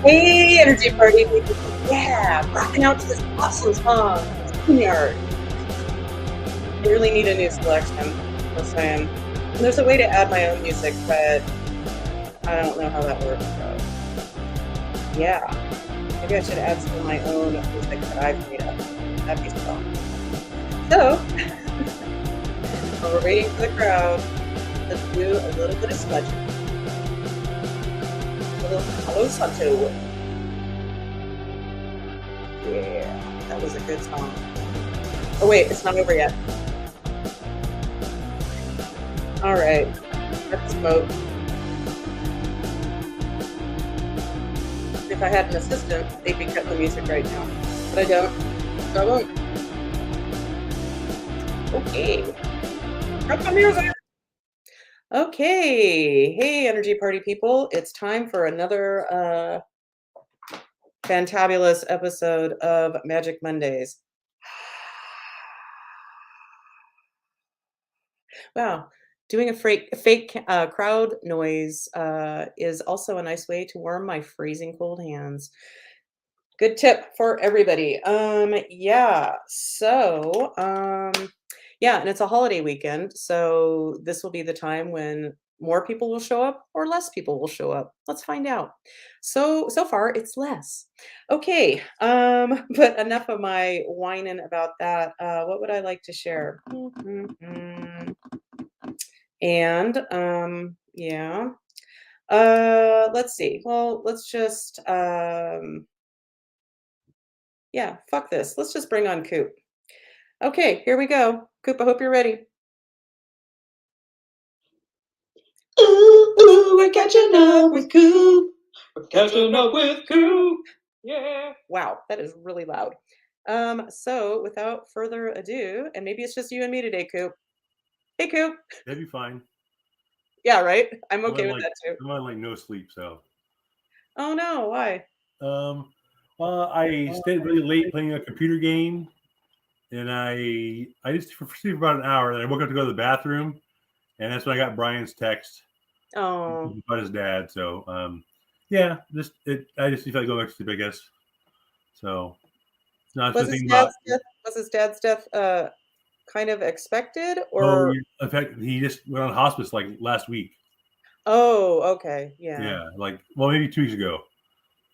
Hey, energy party people. Yeah, rocking out to this awesome song. Yard. I really need a new selection. Just saying. And there's a way to add my own music, but I don't know how that works. So, yeah, maybe I should add some of my own music that I've made up. That'd be fun. So, while we're waiting for the crowd, let's do a little bit of smudging. A little Palo Santo. Yeah, that was a good song. Oh wait, it's not over yet. All right, let's vote. If I had an assistant, they'd be cutting the music right now, but I don't, so I won't. Okay, cut the music. Okay, hey, energy party people, it's time for another fantabulous episode of Magic Mondays. Wow, doing a fake crowd noise is also a nice way to warm my freezing cold hands. Good tip for everybody. Yeah. Yeah, and it's a holiday weekend, so this will be the time when more people will show up or less people will show up. Let's find out. So far it's less. Okay. But enough of my whining about that. What would I like to share? And yeah. Let's see. Well, let's just yeah, fuck this. Let's just bring on Koop. Okay, here we go. Koop, I hope you're ready. Ooh, we're catching up with Koop. We're catching up with Koop. Yeah. Wow, that is really loud. So without further ado, and maybe it's just you and me today, Koop. Hey, Koop. That'd be fine. Yeah, right? I'm I'm okay on with that too. I'm on like no sleep, so. Oh no, why? Um, I stayed really late playing a computer game, and I just for sleep about an hour. Then I woke up to go to the bathroom, and that's when I got Brian's text Oh. about his dad. So, yeah, I just felt like going back to sleep, I guess. So, not Was his thinking about. dad's death was his dad's death kind of expected Oh, or yeah, in fact, he just went on hospice like last week. oh, okay. Yeah. Yeah, like maybe 2 weeks ago.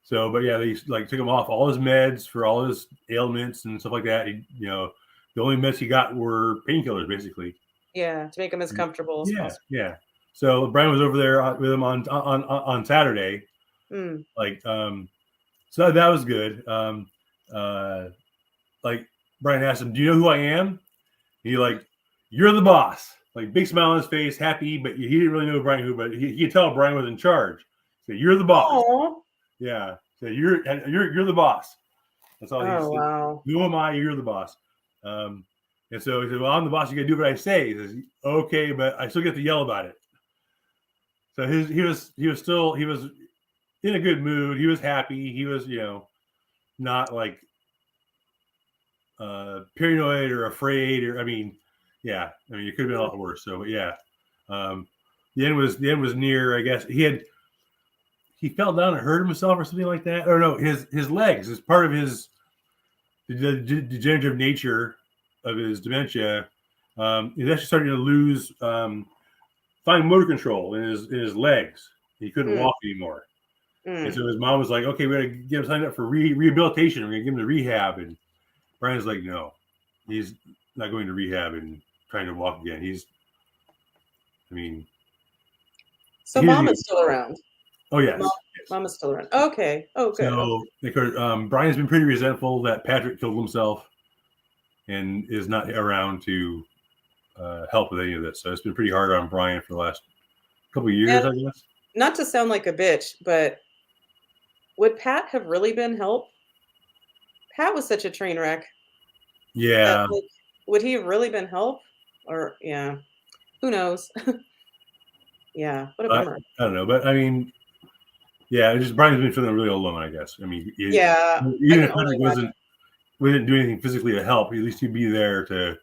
So, but yeah, they like took him off all his meds for all his ailments and stuff like that. The only meds he got were painkillers, basically. Yeah, to make him as comfortable as Yeah, possible. yeah. So Brian was over there with him on Saturday. Mm. So that was good. Like Brian asked him, "Do you know who I am?" He like, "You're the boss." Like big smile on his face, happy, but he didn't really know Brian who, but he could tell Brian was in charge. So you're the boss. Oh. Yeah. So you're the boss. That's all he Oh said. wow. Who am I? You're the boss. And so he said, "Well, I'm the boss. You got to do what I say." He says, "Okay, but I still get to yell about it." So he was in a good mood. He was happy. He was not like paranoid or afraid or yeah. I mean, it could have been a lot worse. So yeah, the end was near. I guess he fell down and hurt himself or something like that. Or no, his legs is part of his the degenerative nature of his dementia. He's actually starting to lose fine motor control in his legs. He couldn't walk anymore. And so his mom was like, "Okay, we got to get him signed up for rehabilitation. We're going to give him to rehab." And Brian's like, "No, he's not going to rehab and trying to walk again. So mom is still around. Oh yes, mom is still around. Okay. Oh good. So Brian's been pretty resentful that Patrick killed himself and is not around to help with any of this. So it's been pretty hard on Brian for the last couple of years, I guess. Not to sound like a bitch, but would Pat have really been help? Pat was such a train wreck. Yeah. Would he have really been help? Or yeah, who knows? Yeah, what a bummer. I don't know, but I mean, yeah, just Brian's been feeling really alone, I guess. I mean, yeah, even if Patrick we didn't do anything physically to help, at least he'd be there to,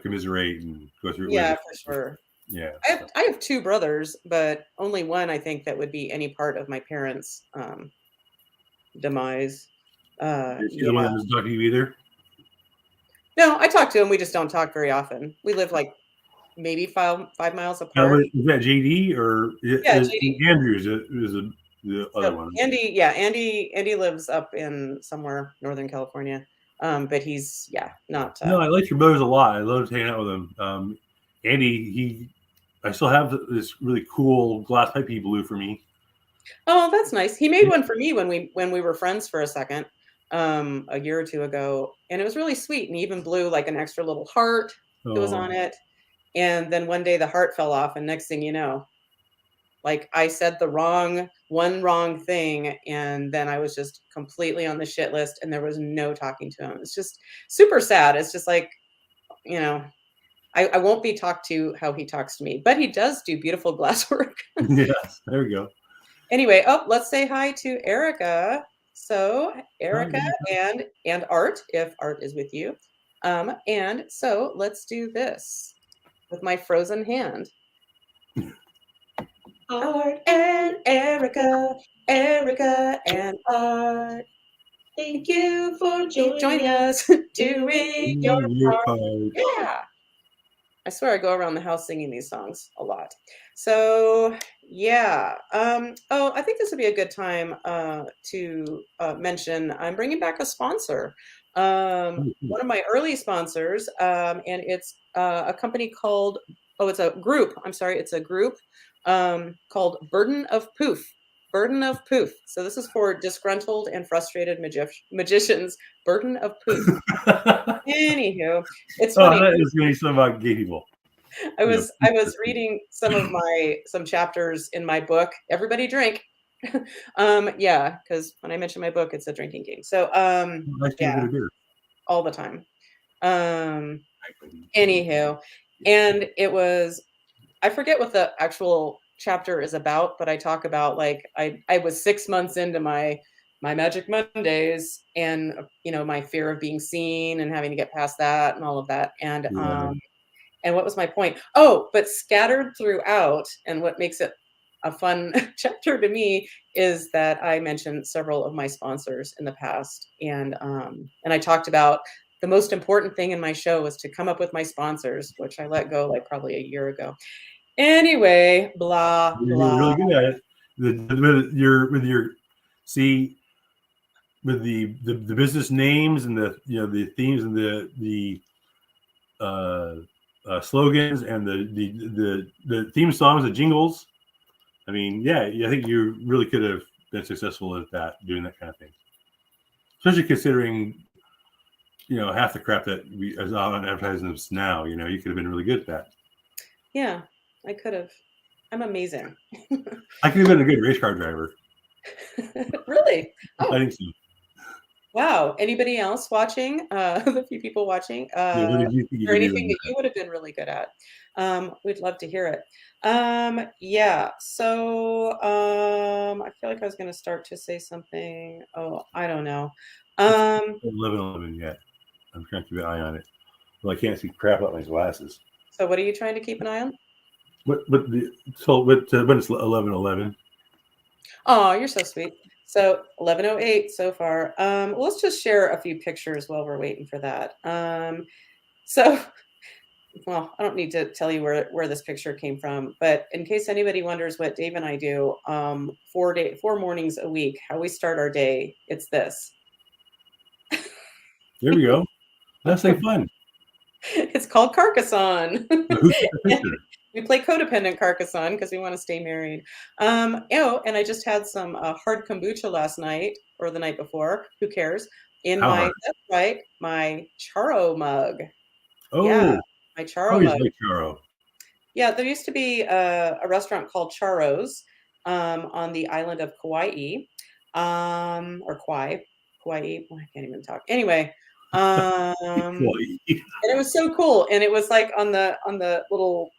commiserate and go through. Yeah, for sure. Yeah, I have two brothers, but only one I think that would be any part of my parents' demise. Is he the one that doesn't talk to you either? No, I talk to him. We just don't talk very often. We live like maybe 5 miles apart. Is that JD or Yeah, JD. Andrews? Is the other So one? Andy lives up in somewhere Northern California. But he's not. No, I like your brothers a lot. I love hanging out with them. Andy, I still have this really cool glass pipe he blew for me. Oh, that's nice. He made one for me when we were friends for a second, a year or two ago, and it was really sweet. And he even blew like an extra little heart that was on it. And then one day the heart fell off, and next thing you know, like I said one wrong thing, and then I was just completely on the shit list, and there was no talking to him. It's just super sad. It's just like, I won't be talked to how he talks to me, but he does do beautiful glass work. Yes, there we go. Anyway, let's say hi to Erica. So Erica and Art, if Art is with you. And so let's do this with my frozen hand. Art and Erica, Erica and Art. Thank you for joining us doing your part. Yeah. I swear I go around the house singing these songs a lot. So yeah. I think this would be a good time to mention I'm bringing back a sponsor. One of my early sponsors, and it's a company called it's a group. I'm sorry, it's a group called Burden of Poof. Burden of Poof. So this is for disgruntled and frustrated magicians. Burden of Poof. Anywho, it's funny. That is going to be something about gay people. I was reading some chapters in my book. Everybody drink. Because when I mention my book, it's a drinking game. So all the time. Anywho, and it was, I forget what the actual chapter is about, but I talk about like I was 6 months into my Magic Mondays, and my fear of being seen and having to get past that and all of that. And what was my point? But scattered throughout, and what makes it a fun chapter to me is that I mentioned several of my sponsors in the past, and I talked about the most important thing in my show was to come up with my sponsors, which I let go like probably a year ago. Anyway, blah blah. You're really good at it. With the business names and the themes and the slogans and the theme songs, the jingles. I mean, I think you really could have been successful at that, doing that kind of thing. Especially considering, half the crap that is on advertisements now. You could have been really good at that. Yeah, I could have. I'm amazing. I could have been a good race car driver. Really? I think so. Wow. Anybody else watching? The few people watching. Or anything that you would have been really good at? We'd love to hear it. So I feel like I was going to start to say something. I don't know. 11:11 yet. I'm trying to keep an eye on it. Well, I can't see crap out my glasses. So what are you trying to keep an eye on? When it's 11:11. Oh, you're so sweet. So 11:08 so far. Let's just share a few pictures while we're waiting for that. Well, I don't need to tell you where this picture came from, but in case anybody wonders what Dave and I do, 4 mornings a week, how we start our day, it's this. There we go. That's like fun. It's called Carcassonne. We play codependent Carcassonne because we want to stay married. And I just had some hard kombucha last night or the night before. Who cares? My Charo mug. Oh, yeah, my Charo mug. Like Charo. Yeah, there used to be a restaurant called Charo's on the island of Kauai, or Kauai. I can't even talk. Anyway, and it was so cool. And it was like on the little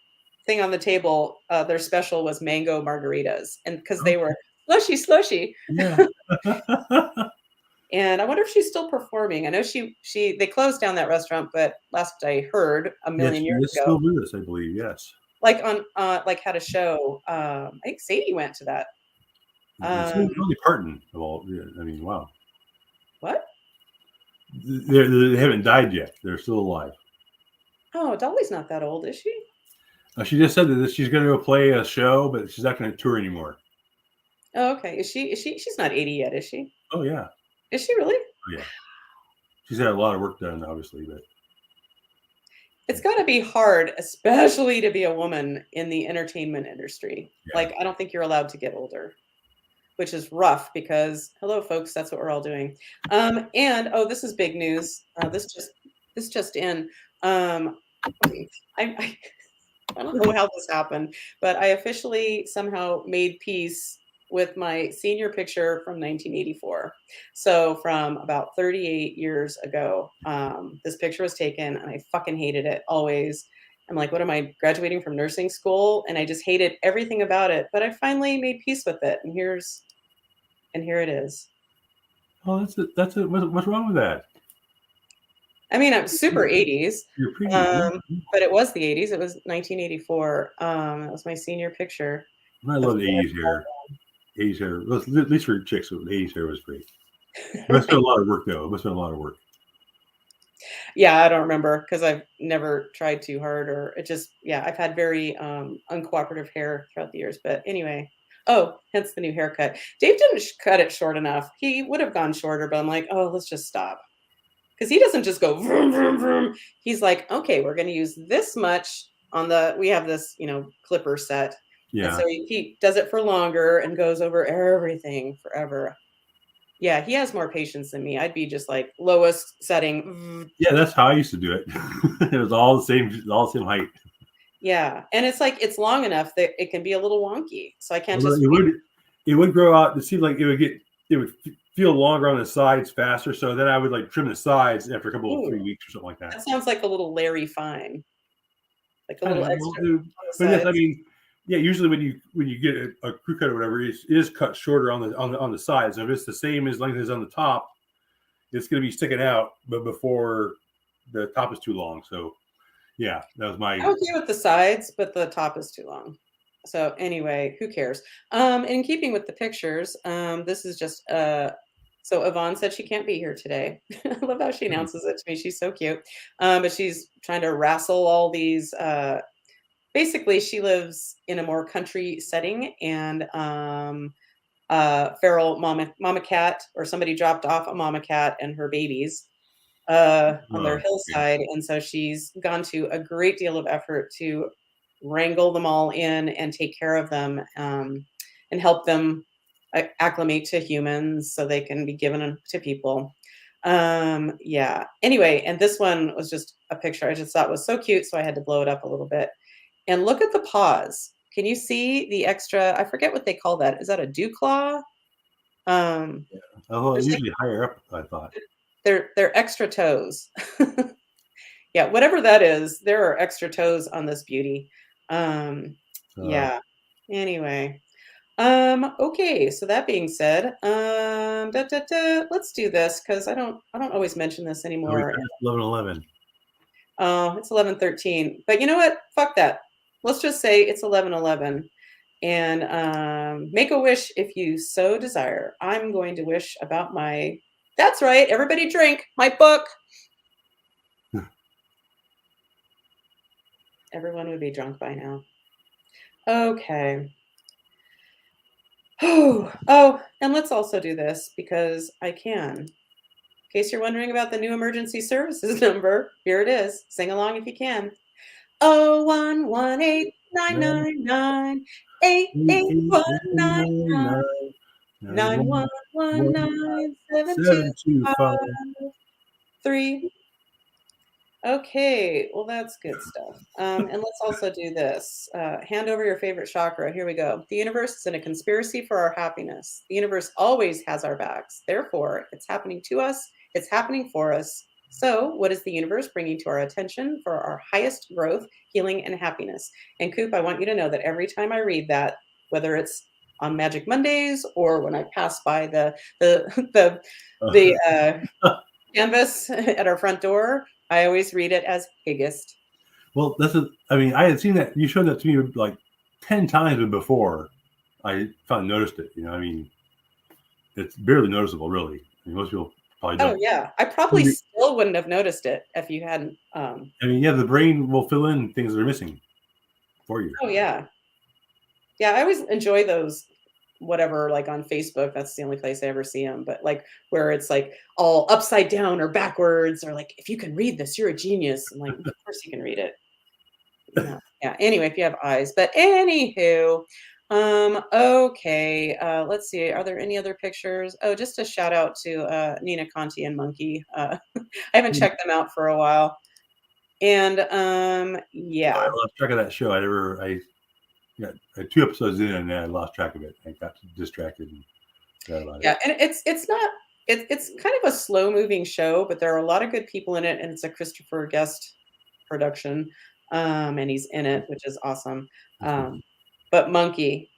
thing on the table, their special was mango margaritas, and because they were slushy. Yeah. And I wonder if she's still performing. I know they closed down that restaurant, but last I heard, a million years ago, still do this, I believe. Yes. Like on had a show. I think Sadie went to that. It's only Parton of all. I mean, wow. What? They haven't died yet. They're still alive. Oh, Dolly's not that old, is she? She just said that she's going to go play a show, but she's not going to tour anymore. Oh, okay. Is she? She's not 80 yet, is she? Oh yeah. Is she really? Oh yeah. She's had a lot of work done, obviously, but it's got to be hard, especially to be a woman in the entertainment industry. Yeah. Like, I don't think you're allowed to get older, which is rough because, hello, folks, that's what we're all doing. And oh, this is big news. This just in. I don't know how this happened, but I officially somehow made peace with my senior picture from 1984. So from about 38 years ago, this picture was taken and I fucking hated it always. I'm like, what am I, graduating from nursing school? And I just hated everything about it, but I finally made peace with it. And here it is. Oh, that's it. What's wrong with that? I mean, I'm super 80s, You're pretty, but it was the 80s. It was 1984. That was my senior picture. I love the 80s hair. 80s hair, at least for chicks, the 80s hair was great. It must have been a lot of work, though. It must have been a lot of work. Yeah, I don't remember because I've never tried too hard, or it just, yeah, I've had very uncooperative hair throughout the years. But anyway, oh, hence the new haircut. Dave didn't cut it short enough. He would have gone shorter, but I'm like, oh, let's just stop. Because he doesn't just go vroom, vroom, vroom. He's like, okay, we're going to use this much on we have this, clipper set. Yeah. And so he does it for longer and goes over everything forever. Yeah, he has more patience than me. I'd be just like lowest setting. Yeah, that's how I used to do it. It was all the same height. Yeah, and it's like it's long enough that it can be a little wonky. So I can't just. It would grow out. It seemed like it would feel longer on the sides faster. So then I would like trim the sides after a couple of 3 weeks or something like that. That sounds like a little Larry Fine, like a little extra. But yes, I mean, yeah. Usually when you get a crew cut or whatever, it is cut shorter on the sides. If it's the same as length as on the top, it's going to be sticking out, but before the top is too long. So yeah, that was my. I'm okay with the sides, but the top is too long. So anyway, who cares? In keeping with the pictures, this is just so Yvonne said she can't be here today. I love how she announces it to me. She's so cute. But she's trying to wrestle all these. Basically, she lives in a more country setting, and feral mama cat, or somebody dropped off a mama cat and her babies on their hillside, and so she's gone to a great deal of effort to wrangle them all in and take care of them, and help them acclimate to humans so they can be given to people. Yeah. Anyway, and this one was just a picture I just thought was so cute, so I had to blow it up a little bit. And look at the paws. Can you see the extra? I forget what they call that. Is that a dew claw? Yeah. Oh, usually higher up, I thought. They're extra toes. Yeah, whatever that is, there are extra toes on this beauty. Yeah. Anyway. Okay, so that being said, let's do this because I don't always mention this anymore. 11:11. Oh, it's 11:13. But you know what? Fuck that. Let's just say it's 11:11. And make a wish if you so desire. I'm going to wish about that's right, everybody drink, my book. Everyone would be drunk by now. Okay. Oh, and let's also do this because I can. In case you're wondering about the new emergency services number, here it is. Sing along if you can. 0118999888199 91197253. Okay, well, that's good stuff. And let's also do this. Hand over your favorite chakra. Here we go. The universe is in a conspiracy for our happiness. The universe always has our backs. Therefore, it's happening to us. It's happening for us. So what is the universe bringing to our attention for our highest growth, healing, and happiness? And Koop, I want you to know that every time I read that, whether it's on Magic Mondays or when I pass by the canvas at our front door, I always read it as highest. Well, I mean, I had seen that. You showed that to me like 10 times before I finally noticed it. I mean, it's barely noticeable, really. I mean, most people probably Oh don't. yeah, I probably still wouldn't have noticed it if you hadn't. I mean, yeah, the brain will fill in things that are missing for you. Oh yeah, yeah. I always enjoy those. Whatever, like on Facebook, that's the only place I ever see them. But like where it's like all upside down or backwards, or like if you can read this, you're a genius. I'm like, of course you can read it. Yeah. Anyway, if you have eyes, but anywho, okay. Let's see. Are there any other pictures? Oh, just a shout out to Nina Conti and Monkey. I haven't checked them out for a while. And yeah. I lost track of that show. I got 2 episodes in and I lost track of it. I got distracted and forgot about it. Yeah, and it's not it's kind of a slow moving show, but there are a lot of good people in it, and it's a Christopher Guest production. And he's in it, which is awesome. But Monkey,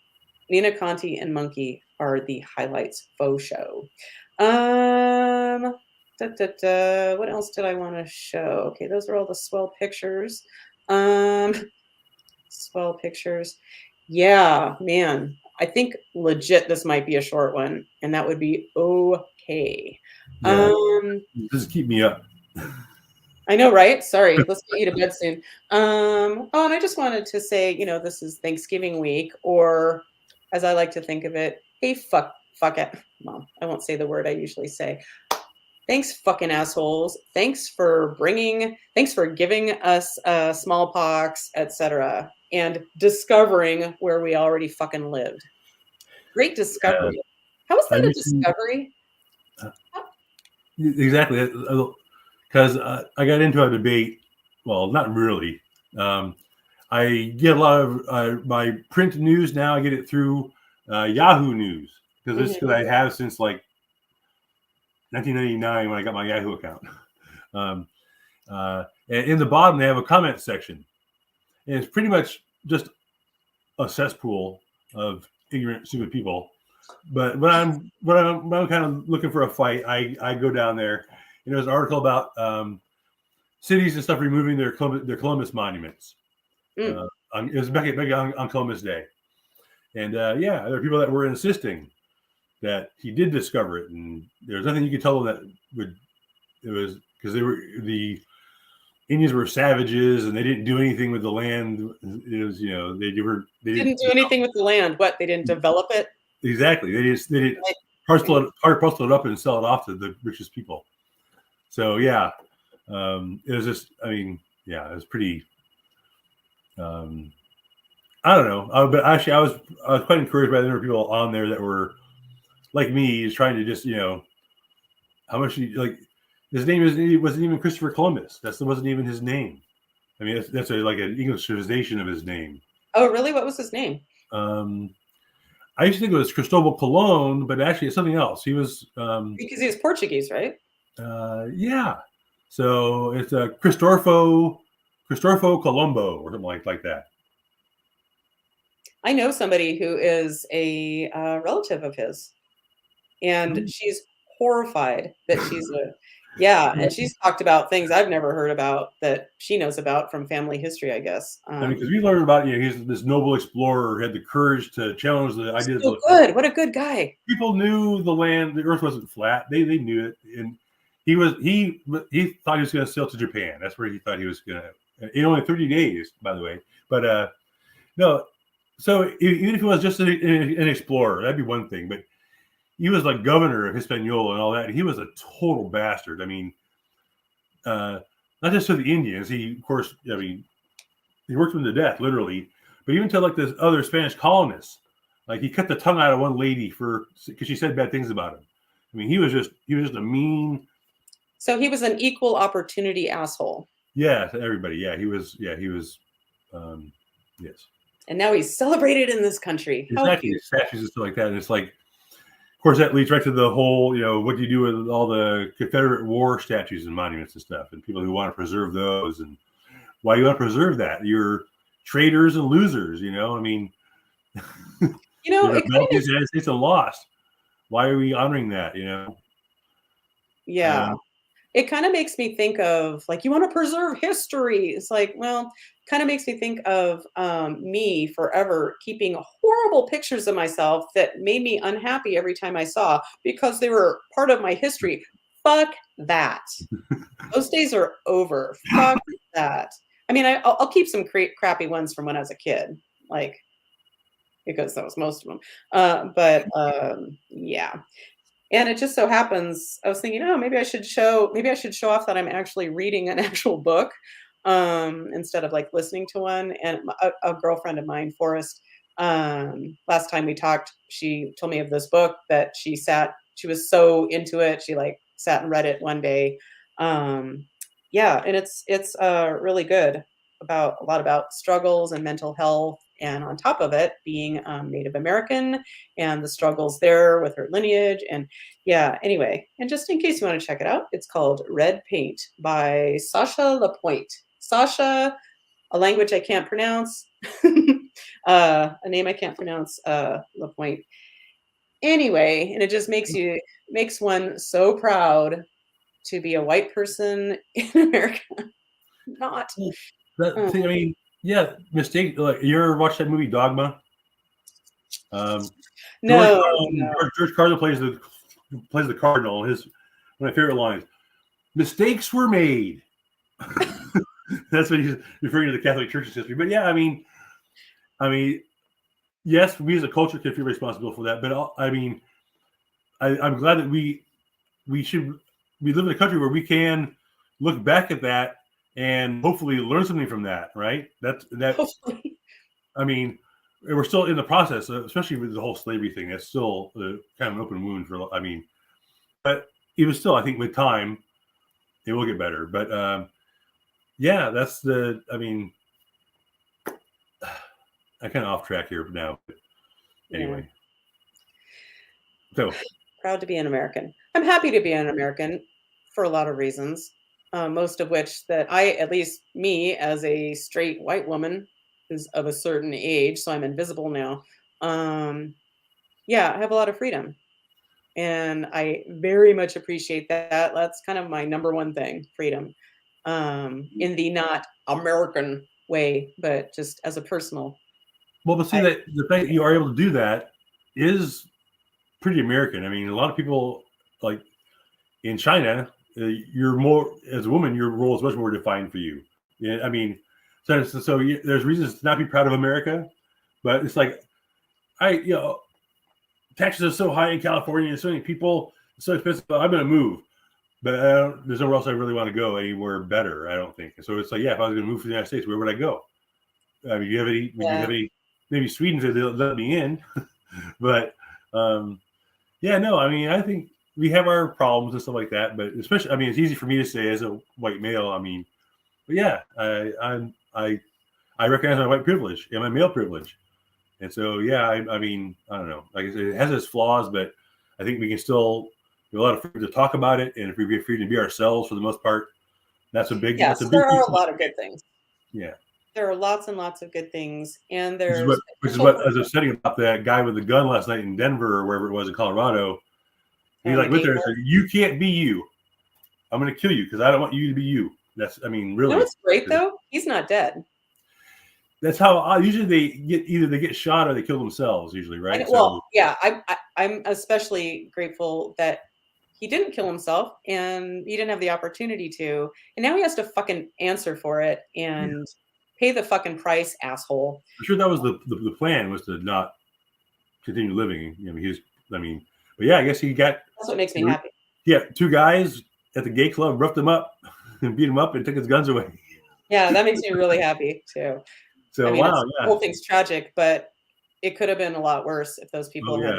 Nina Conti and Monkey are the highlights faux show. What else did I want to show? Okay, those are all the swell pictures. Swell pictures. Yeah, man. I think legit this might be a short one, and that would be okay. Yeah, just keep me up. I know, right? Sorry. Let's get you to bed soon. Oh, and I just wanted to say, this is Thanksgiving week, or as I like to think of it, hey, fuck it. Mom, I won't say the word I usually say. Thanks, fucking assholes. Thanks for giving us smallpox, etc., and discovering where we already fucking lived. Great discovery. How is that a discovery? Exactly. Because I got into a debate. Well, not really. I get a lot of my print news now. I get it through Yahoo News because this is what I have since like 1999 when I got my Yahoo account. And in the bottom, they have a comment section. And it's pretty much just a cesspool of ignorant, stupid people. But when I'm kind of looking for a fight, I go down there. And there's an article about cities and stuff removing their Columbus monuments. It was back on Columbus Day. And there are people that were insisting that he did discover it, and there's nothing you could tell them it was because the Indians were savages and they didn't do anything with the land. It was they didn't do anything with the land. What, they didn't develop it? Exactly. They didn't parcel it up and sell it off to the richest people. So it was just it was pretty. I don't know, but actually I was quite encouraged by the number of people on there that were like me, is trying to just how much his name wasn't even Christopher Columbus. That wasn't even his name. I mean that's like an Englishization of his name. Oh really? What was his name? I used to think it was Cristobal Colon, but actually it's something else. He was because he was Portuguese, right? Yeah. So it's Cristoforo Colombo or something like that. I know somebody who is a relative of his, and she's horrified that she's and she's talked about things I've never heard about that she knows about from family history, I guess. Because we learned about he's this noble explorer who had the courage to challenge the ideas. So good, what a good guy. People knew the Earth wasn't flat. They knew it, and he thought he was going to sail to Japan. That's where he thought he was going to. In only 30 days, by the way. But no. So even if he was just an explorer, that'd be one thing. But he was like governor of Hispaniola and all that. And he was a total bastard. I mean, not just to the Indians. He, of course, he worked them to death, literally. But even to like this other Spanish colonists, like he cut the tongue out of one lady because she said bad things about him. I mean, he was just a mean. So he was an equal opportunity asshole. Yeah, to everybody. Yeah, he was. Yes. And now he's celebrated in this country. Exactly, statues and stuff like that. And it's like, of course, that leads right to the whole, what do you do with all the Confederate war statues and monuments and stuff, and people who want to preserve those, and why do you want to preserve that? You're traitors and losers. I mean, the United States are lost. Why are we honoring that? Yeah. it kind of makes me think of like, you want to preserve history. It's like, well, kind of makes me think of me forever keeping horrible pictures of myself that made me unhappy every time I saw because they were part of my history. Fuck that. Those days are over. Fuck that. I mean, I'll keep some crappy ones from when I was a kid, like because that was most of them. But yeah. And it just so happens, I was thinking, oh, maybe I should show off that I'm actually reading an actual book instead of like listening to one. And a girlfriend of mine, Forrest, last time we talked, she told me of this book that she was so into it. She like sat and read it one day. Yeah, and it's really good about a lot about struggles and mental health. And on top of it, being Native American and the struggles there with her lineage and yeah, anyway, and just in case you want to check it out, it's called Red Paint by Sasha Lapointe. Sasha, a language I can't pronounce, a name I can't pronounce, Lapointe. Anyway, and it just makes one so proud to be a white person in America. Not. I mean, yeah, mistake. Like, you ever watch that movie Dogma? No. George Carlin plays the cardinal. One of my favorite lines: "Mistakes were made." That's what he's referring to the Catholic Church's history. But yeah, I mean, yes, we as a culture can feel responsible for that. But I mean, I'm glad that we live in a country where we can look back at that and hopefully learn something from that. Right? Hopefully. I mean, we're still in the process, especially with the whole slavery thing. That's still kind of an open wound for. I mean, but even still, I think with time, it will get better. But yeah, that's the. I mean, I'm kind of off track here now. But anyway, so proud to be an American. I'm happy to be an American for a lot of reasons. Most of which that at least me as a straight white woman who's of a certain age, so I'm invisible now. Yeah, I have a lot of freedom. And I very much appreciate that. That's kind of my number one thing, freedom. In the not American way, but just as a personal. well, but see that the fact that you are able to do that is pretty American. I mean, a lot of people like in China, you're more as a woman, your role is much more defined for you. Yeah, I mean, there's reasons to not be proud of America, but it's like taxes are so high in California, and so many people, it's so expensive. I'm going to move, but there's nowhere else I really want to go anywhere better. I don't think. So it's like, yeah, if I was going to move to the United States, where would I go? I mean, do you have any? Maybe Sweden said they'll let me in, but yeah, no. I mean, I think we have our problems and stuff like that, but especially, I mean, it's easy for me to say as a white male. I mean, but yeah, I recognize my white privilege and my male privilege, and so yeah, I mean, I don't know. Like I said, it has its flaws, but I think we can still be a lot of freedom to talk about it, and if we be free to be ourselves for the most part, that's a big. Yes, there are a lot of good things. Yeah. There are lots and lots of good things, and there's which is what as I was saying about that guy with the gun last night in Denver or wherever it was in Colorado. He like went there and said, "You can't be you. I'm going to kill you because I don't want you to be you." That's, I mean, really. You know what's great though? He's not dead. That's how usually they get shot or they kill themselves. Usually, right? Well, yeah, I'm especially grateful that he didn't kill himself and he didn't have the opportunity to, and now he has to fucking answer for it and pay the fucking price, asshole. I'm sure that was the plan, was to not continue living. I mean, but yeah, I guess he got. That's what makes me happy. Yeah, two guys at the gay club roughed him up and beat him up and took his guns away. Yeah, that makes me really happy too. So, I mean, wow, the whole thing's tragic, but it could have been a lot worse if those people had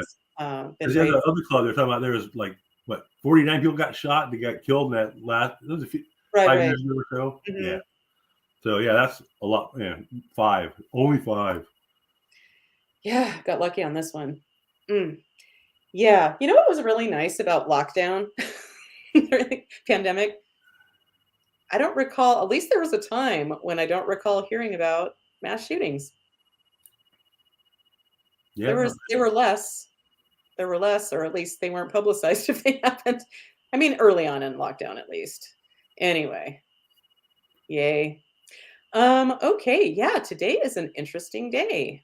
been. The other club they're talking about, there was like 49 people got shot. They got killed in that last. It was 5 years ago or so. Mm-hmm. Yeah. So yeah, that's a lot. Yeah, only 5. Yeah, got lucky on this one. Yeah, you know what was really nice about lockdown, pandemic? I don't recall. At least there was a time when I don't recall hearing about mass shootings. Yeah, there were less. There were less, or at least they weren't publicized if they happened. I mean, early on in lockdown, at least. Anyway, yay. Okay, yeah, today is an interesting day.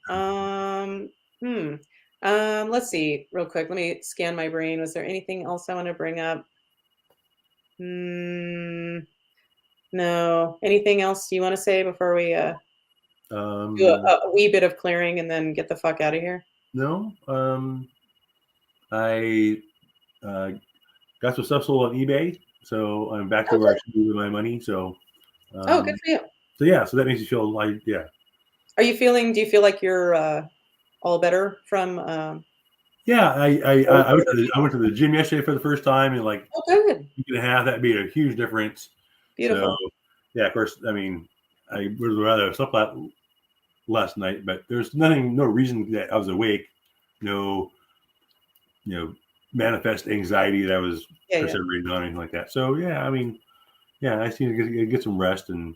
Let's see, real quick. Let me scan my brain. Was there anything else I want to bring up? Hmm, no. Anything else you want to say before we do Um, a wee bit of clearing and then get the fuck out of here? no. I uh, got some stuff sold on eBay, so I'm back to Oh, where I good. should be with my money. So, Oh, good um, for you. so yeah, so that makes you feel like yeah, Are you feeling? Do you feel like you're all better from yeah. old I went to I went to the gym yesterday for the first time in like Oh, good. a week and a half. That made a huge difference. So Beautiful. yeah, of course. I mean, I would rather have slept last night, but there's nothing, no reason that I was awake. No, manifest anxiety that I was Yeah, yeah. perseverating on anything like that. So yeah, I mean, yeah, I need to get some rest and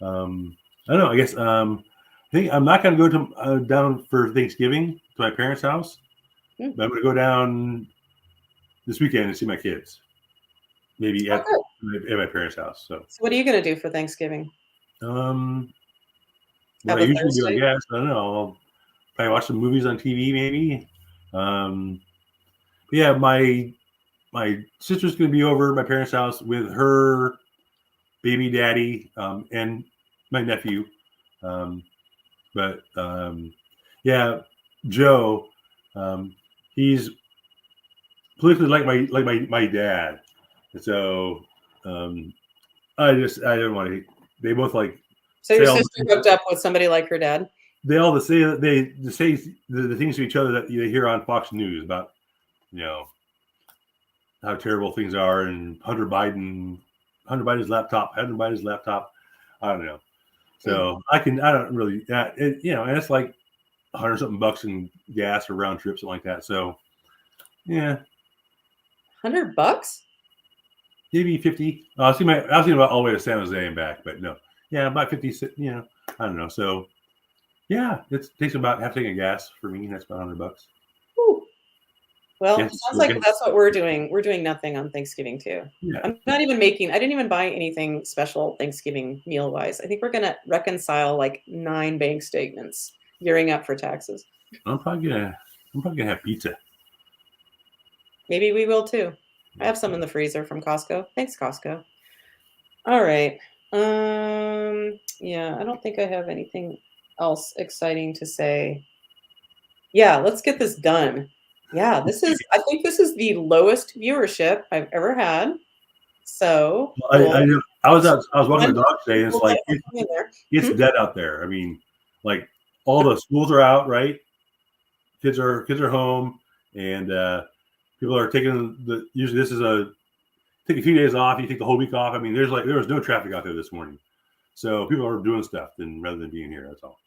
I don't know. I guess I think I'm not going to go to down for Thanksgiving to my parents' house, Mm. but I'm going to go down this weekend and see my kids. Maybe Oh, good. at my parents' house. So So what are you gonna do for Thanksgiving? um, what Have I a usually do, I Thursday? guess, I don't know. I'll probably watch some movies on TV, maybe. Um, but yeah, my sister's going to be over at my parents' house with her baby daddy and my nephew. Um, but yeah, Joe, he's politically like my dad, and so um, I don't want to. They both like So your say all sister hooked up with somebody like her dad? they all say the things to each other that you hear on Fox News about you know how terrible things are and Hunter Biden's laptop, Hunter Biden's laptop. I don't know. Mm. So I don't really, and it's like 100 something bucks in gas or round trip, something like that. So yeah, $100? maybe 50. I was thinking about all the way to San Jose and back, but no, yeah, about 50. I don't know. So yeah, it takes about half a tank of gas for me. That's about $100. Whew. Well, Yes, sounds so like that's what we're doing. We're doing nothing on Thanksgiving too. yeah, I'm not even making I didn't even buy anything special Thanksgiving meal-wise. I think we're gonna reconcile like 9 bank statements gearing up for taxes. I'm probably gonna have pizza. Maybe we will too. I Yeah. have some in the freezer from Costco. Thanks, Costco. All right. Yeah, I don't think I have anything else exciting to say. Yeah, let's get this done. Yeah, I think this is the lowest viewership I've ever had. So we'll I was walking one the dog today, and it's we'll like let it hang in there. it's Hmm? dead out there. I mean, like all the schools are out, right? Kids are home, and people are taking the. Usually, this is take a few days off. You take the whole week off. I mean, there was no traffic out there this morning, so people are doing stuff rather than being here. That's all.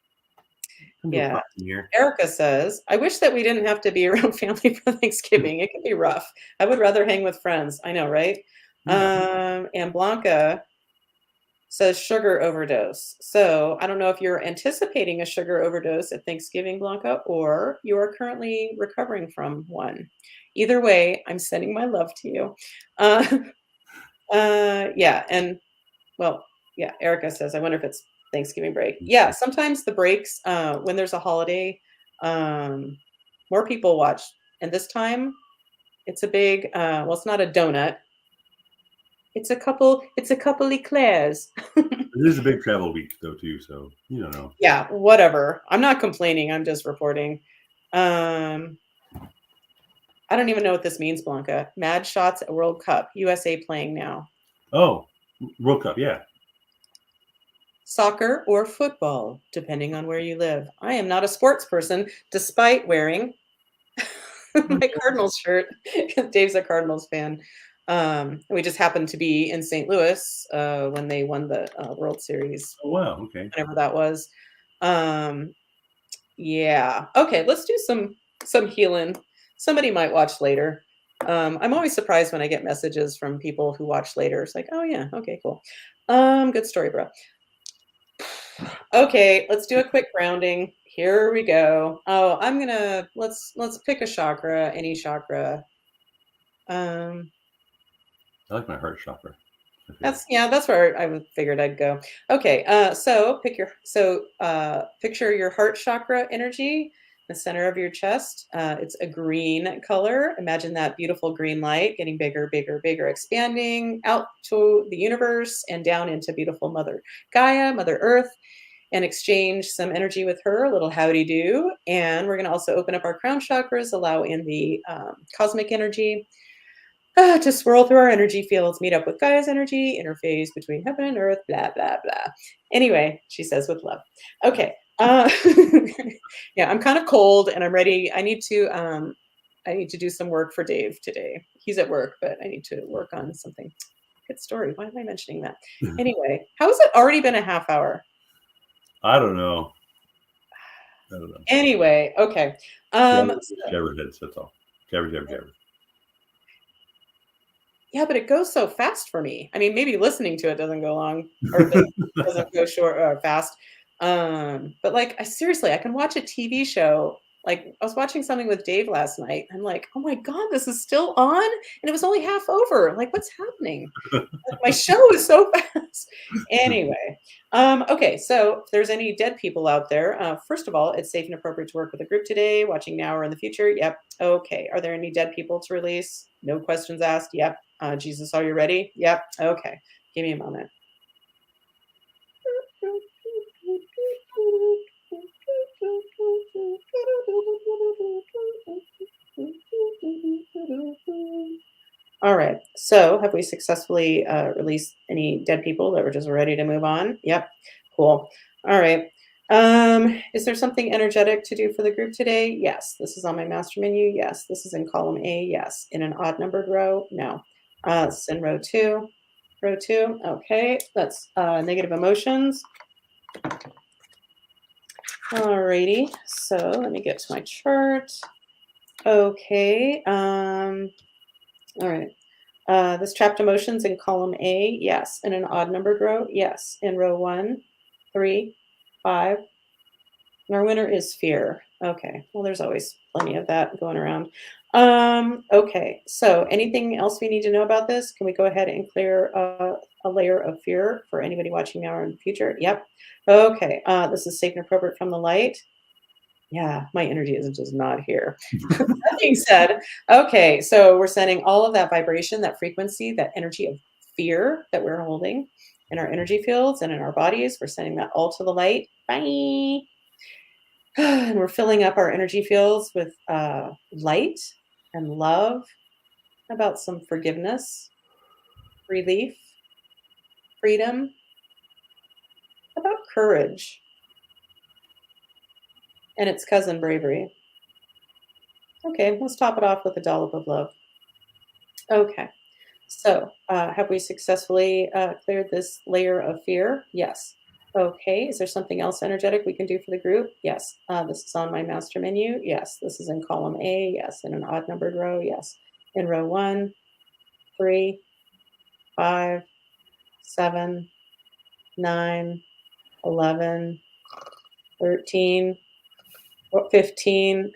I'm a little Yeah. quiet in here. Erica says, I wish that we didn't have to be around family for Thanksgiving. It can be rough. I would rather hang with friends. I know, right? Yeah. And Blanca says sugar overdose. So I don't know if you're anticipating a sugar overdose at Thanksgiving, Blanca, or you are currently recovering from one. Either way, I'm sending my love to you. Uh, yeah, and well, yeah, Erica says, I wonder if it's Thanksgiving break. Yeah, sometimes the breaks, when there's a holiday, um, more people watch. And this time it's a big, well, it's not a donut. It's a couple eclairs. It is a big travel week though too, so you don't know. Yeah, whatever. I'm not complaining. I'm just reporting. Um, I don't even know what this means, Blanca. Mad shots at World Cup. USA playing now. Oh, World Cup, yeah. Soccer or football, depending on where you live. I am not a sports person, despite wearing my Cardinals shirt. Dave's a Cardinals fan. We just happened to be in St. Louis when they won the World Series, Oh wow, okay. whenever that was. Um, yeah. Okay, let's do some healing. Somebody might watch later. I'm always surprised when I get messages from people who watch later. It's like, oh yeah, okay, cool. Good story, bro. Okay, let's do a quick grounding. Here we go. Oh, let's pick a chakra, any chakra. Um, I like my heart chakra. That's where I figured I'd go. Okay, so picture your heart chakra energy, the center of your chest. It's a green color. Imagine that beautiful green light getting bigger, bigger, bigger, expanding out to the universe and down into beautiful Mother Gaia, Mother Earth, and exchange some energy with her, a little howdy do. And we're going to also open up our crown chakras, allow in the cosmic energy. To swirl through our energy fields, meet up with Gaia's energy, interface between heaven and earth, blah, blah, blah. Anyway, she says with love. Okay. Yeah, I'm kind of cold and I'm ready. I need to do some work for Dave today. He's at work, but I need to work on something. Good story. Why am I mentioning that? Anyway, how has it already been a half hour? I don't know. Anyway, okay. Jabber heads, that's all. Jabber. Yeah, but it goes so fast for me. I mean, maybe listening to it doesn't go long or doesn't go short or fast. But like, I can watch a TV show. Like, I was watching something with Dave last night. I'm like, oh my God, this is still on? And it was only half over. Like, what's happening? Like, my show is so fast. Anyway, okay, so if there's any dead people out there, first of all, it's safe and appropriate to work with a group today, watching now or in the future. Yep. Okay. Are there any dead people to release? No questions asked. Yep. Jesus, are you ready? Yep. Okay. Give me a moment. All right. So have we successfully released any dead people that were just ready to move on? Yep. Cool. All right. Is there something energetic to do for the group today? Yes. This is on my master menu. Yes. This is in column A. Yes. In an odd numbered row? No. It's in row 2. Row 2. Okay. That's negative emotions. All righty. So let me get to my chart. Okay. All right. This trapped emotions in column A, yes. In an odd numbered row, yes. In row 1, 3, 5. And our winner is fear. Okay. Well, there's always plenty of that going around. Okay. So anything else we need to know about this? Can we go ahead and clear a layer of fear for anybody watching now or in the future? Yep. Okay. This is safe and appropriate from the light. Yeah, my energy is just not here. That being said, okay, so we're sending all of that vibration, that frequency, that energy of fear that we're holding in our energy fields and in our bodies. We're sending that all to the light. Bye. And we're filling up our energy fields with light and love, about some forgiveness, relief, freedom, about courage, and its cousin, bravery. Okay, let's top it off with a dollop of love. Okay, so have we successfully cleared this layer of fear? Yes. Okay, is there something else energetic we can do for the group? Yes. This is on my master menu. Yes. This is in column A. Yes. In an odd numbered row. Yes. In row 1, 3, 5, 7, 9, 11, 13, 15.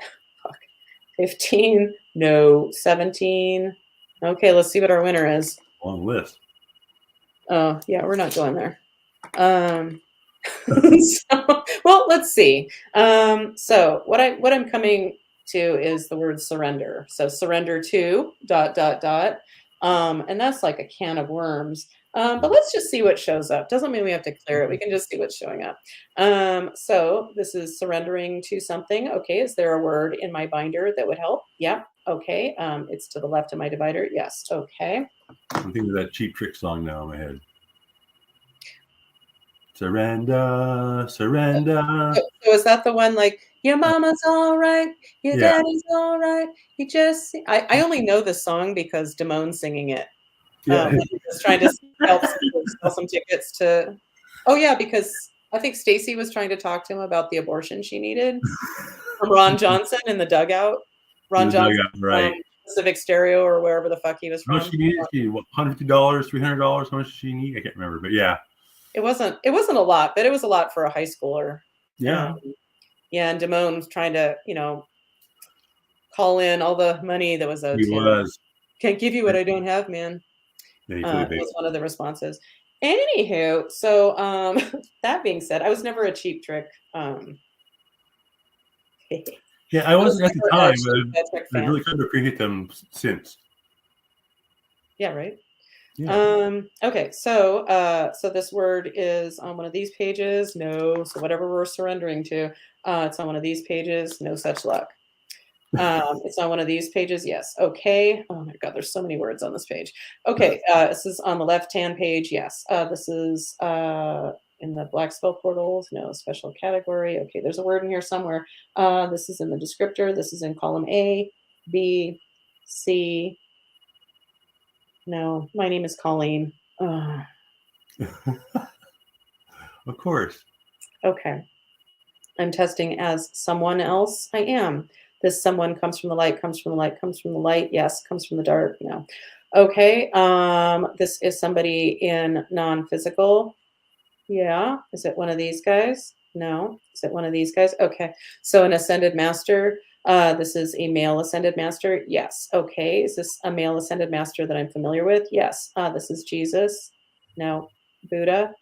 15, no, 17. Okay, let's see what our winner is. Long list. Oh, yeah, we're not going there. Well, let's see. So what I'm coming to is the word surrender. So surrender to ... and that's like a can of worms. But let's just see what shows up. Doesn't mean we have to clear it. We can just see what's showing up. So this is surrendering to something. Okay, is there a word in my binder that would help? Yeah. Okay. It's to the left of my divider. Yes. Okay. I'm thinking of that Cheap Trick song now in my head. Surrender. So is that the one like, your mama's all right, your daddy's all right, you just... I only know this song because Damone's singing it. Yeah. He was trying to help sell some tickets to... Oh, yeah, because I think Stacy was trying to talk to him about the abortion she needed from Ron Johnson in the dugout. Ron Johnson, right. Pacific Stereo or wherever the fuck he was from. How much she needed? What, $150, $300? How much did she need? I can't remember, but yeah. It wasn't a lot, but it was a lot for a high schooler. Yeah. Yeah, and Damone was trying to, call in all the money that was owed to him. Was. Can't give you what I don't have, man. Yeah, you feel Was one of the responses. Anywho, so that being said, I was never a cheap trick. Yeah, I I was wasn't at the never a time, cheap trick but I fan. really come to appreciate them since. Yeah, right. Yeah. Okay, so this word is on one of these pages. No, so whatever we're surrendering to, it's on one of these pages. No such luck. It's on one of these pages. Yes. Okay. Oh my God, there's so many words on this page. Okay, this is on the left-hand page. Yes. This is in the black spell portals. No special category. Okay, there's a word in here somewhere. This is in the descriptor. This is in column A, B, C. No, my name is Colleen. Of course. Okay. I'm testing as someone else. I am. This someone comes from the light, comes from the light, comes from the light. Yes, comes from the dark. No. Okay. This is somebody in non-physical. Yeah. Is it one of these guys? No. Is it one of these guys? Okay. So an ascended master. This is a male ascended master. Yes. Okay. Is this a male ascended master that I'm familiar with? Yes. This is Jesus. No. Buddha.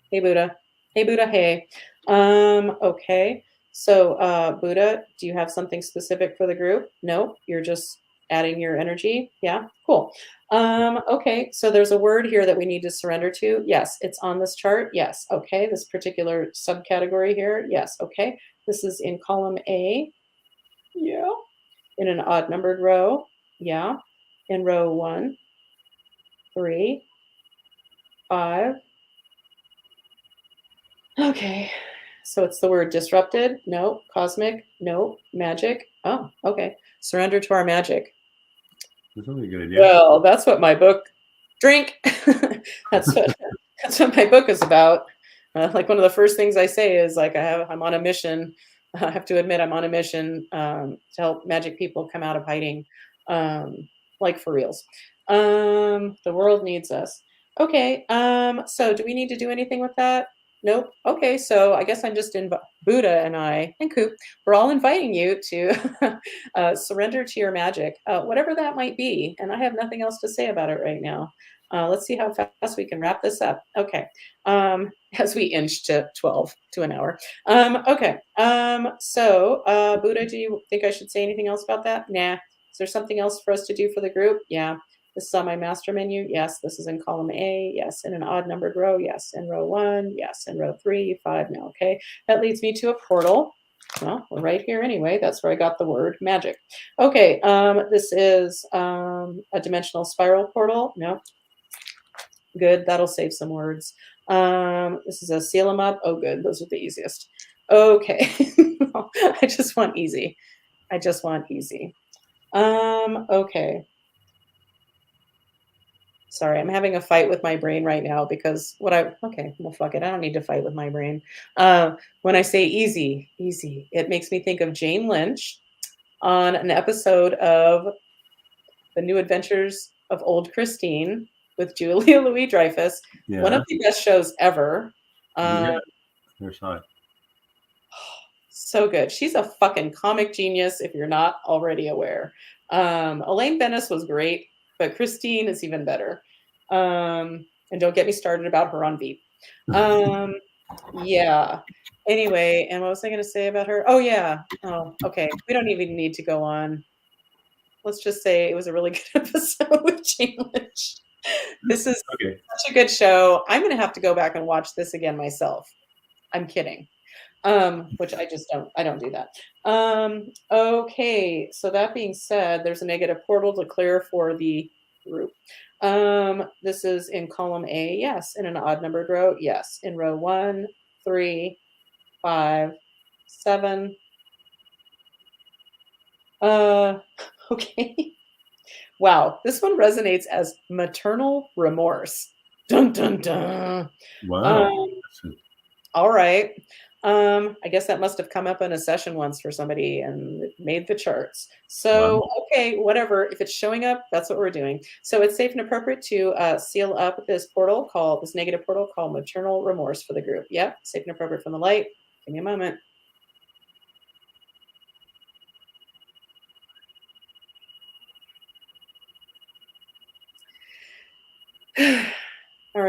Hey, Buddha. Hey, Buddha. Hey. Okay. So, Buddha, do you have something specific for the group? No, you're just adding your energy. Yeah, cool. Okay. So there's a word here that we need to surrender to. Yes, it's on this chart. Yes. Okay. This particular subcategory here. Yes. Okay. This is in column A. Yeah. In an odd numbered row. Yeah. In row 1, 3, 5. Okay. So it's the word disrupted. No. Cosmic. No. Magic. Oh, okay. Surrender to our magic. That's really a good idea. Well, that's what my book drink. that's what my book is about. Like one of the first things I say is like I'm on a mission. I have to admit I'm on a mission to help magic people come out of hiding, like for reals. The world needs us. Okay. So do we need to do anything with that? Nope. Okay. So I guess I'm just in Buddha and I and Koop. We're all inviting you to surrender to your magic, whatever that might be. And I have nothing else to say about it right now. Let's see how fast we can wrap this up. Okay. As we inch to 12 to an hour. Okay. So, Buddha, do you think I should say anything else about that? Nah. Is there something else for us to do for the group? Yeah. This is on my master menu. Yes. This is in column A. Yes. In an odd numbered row. Yes. In row 1. Yes. In row 3, 5. No. Okay. That leads me to a portal. Well, we're right here anyway. That's where I got the word magic. Okay. This is a dimensional spiral portal. No. Good. That'll save some words. This is a seal 'em up. Oh, good. Those are the easiest. Okay. I just want easy. I just want easy. Okay. Sorry, I'm having a fight with my brain right now because okay, well, fuck it. I don't need to fight with my brain. When I say easy, easy, it makes me think of Jane Lynch on an episode of The New Adventures of Old Christine with Julia Louis-Dreyfus. Yeah. One of the best shows ever. Yeah. There's high. So good. She's a fucking comic genius if you're not already aware. Elaine Bennis was great, but Christine is even better. And don't get me started about her on Veep. Yeah. Anyway, and what was I going to say about her? Oh, yeah. Oh, okay. We don't even need to go on. Let's just say it was a really good episode with Jane Lynch. This is such a good show. I'm going to have to go back and watch this again myself. I'm kidding. Which I don't do that. Okay, so that being said, there's a negative portal to clear for the group. This is in column A, yes. In an odd numbered row, yes. In row 1, 3, 5, 7. Okay. Wow, this one resonates as maternal remorse. Dun dun dun. Wow. All right. I guess that must have come up in a session once for somebody and it made the charts. So, okay, whatever. If it's showing up, that's what we're doing. So it's safe and appropriate to seal up this negative portal called maternal remorse for the group. Yep, safe and appropriate from the light. Give me a moment.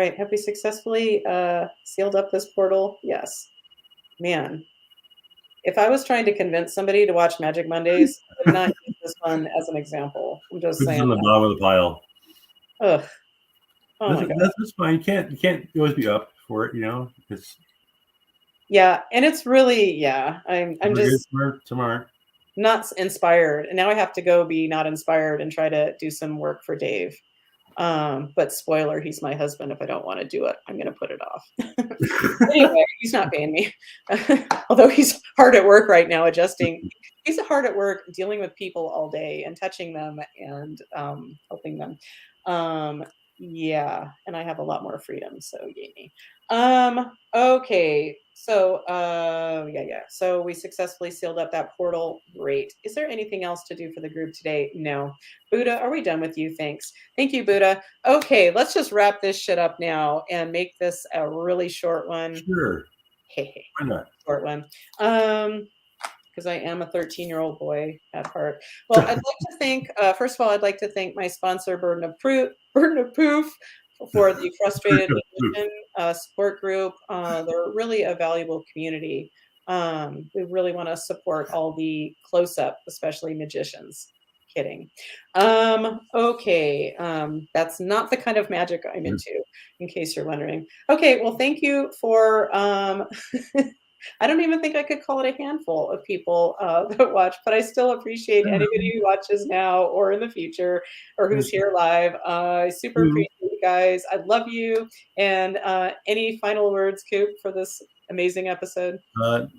right. Have we successfully sealed up this portal? Yes. Man, if I was trying to convince somebody to watch Magic Mondays, I would not use this one as an example. I'm just Put this saying on the that. bottom of the pile. Ugh. Oh my God. That's fine. You can't always be up for it. You know, it's Yeah, and it's really, yeah. I'm just tomorrow. not inspired, and now I have to go be not inspired and try to do some work for Dave. But spoiler, he's my husband. If I don't want to do it, I'm going to put it off. Anyway, he's not paying me. Although he's hard at work right now adjusting. He's hard at work dealing with people all day and touching them and helping them. Yeah, and I have a lot more freedom, so yay me. Okay, so yeah. So we successfully sealed up that portal. Great. Is there anything else to do for the group today? No. Buddha, are we done with you? Thanks. Thank you, Buddha. Okay, let's just wrap this shit up now and make this a really short one. Sure. Hey, Why not? short one. Because I am a 13-year-old boy at heart. Well, I'd like to thank, first of all, I'd like to thank my sponsor, Burden of Proof, for the Frustrated Magician support group. They're really a valuable community. We really want to support all the close-up, especially magicians. Kidding. Okay. That's not the kind of magic I'm into, in case you're wondering. Okay, well, thank you for I don't even think I could call it a handful of people that watch, but I still appreciate anybody who watches now or in the future or who's here live. I super appreciate you guys. I love you. And any final words, Koop, for this amazing episode?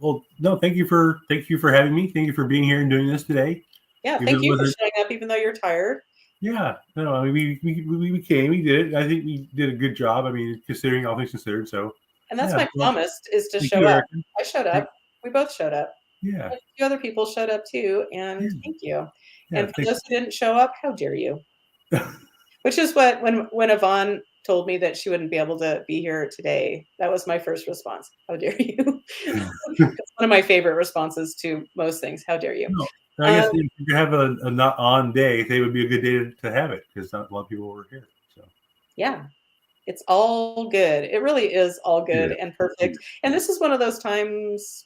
Well, no, thank you for having me. Thank you for being here and doing this today. Yeah, thank you for showing up, even though you're tired. Yeah, no, I mean, we came, we did it. I think we did a good job. I mean, considering all things considered. So, and that's my promise is to show up. I showed up. We both showed up. Yeah, a few other people showed up too, and thank you. Yeah, and for those who didn't show up, how dare you? Which is what when Yvonne told me that she wouldn't be able to be here today, that was my first response. How dare you? It's one of my favorite responses to most things. How dare you? No. I guess if you have a not on day, today would be a good day to have it because not a lot of people were here. So yeah, it's all good. It really is all good and perfect. And this is one of those times.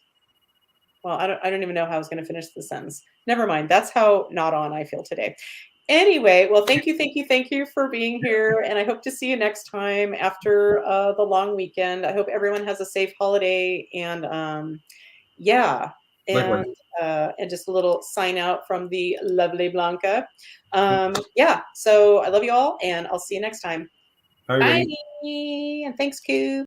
Well, I don't even know how I was going to finish the sentence. Never mind. That's how not on I feel today. Anyway, well, thank you for being here, and I hope to see you next time after the long weekend. I hope everyone has a safe holiday, and yeah. And just a little sign out from the lovely Blanca. Yeah, so I love you all, and I'll see you next time. Bye. And thanks, Koop.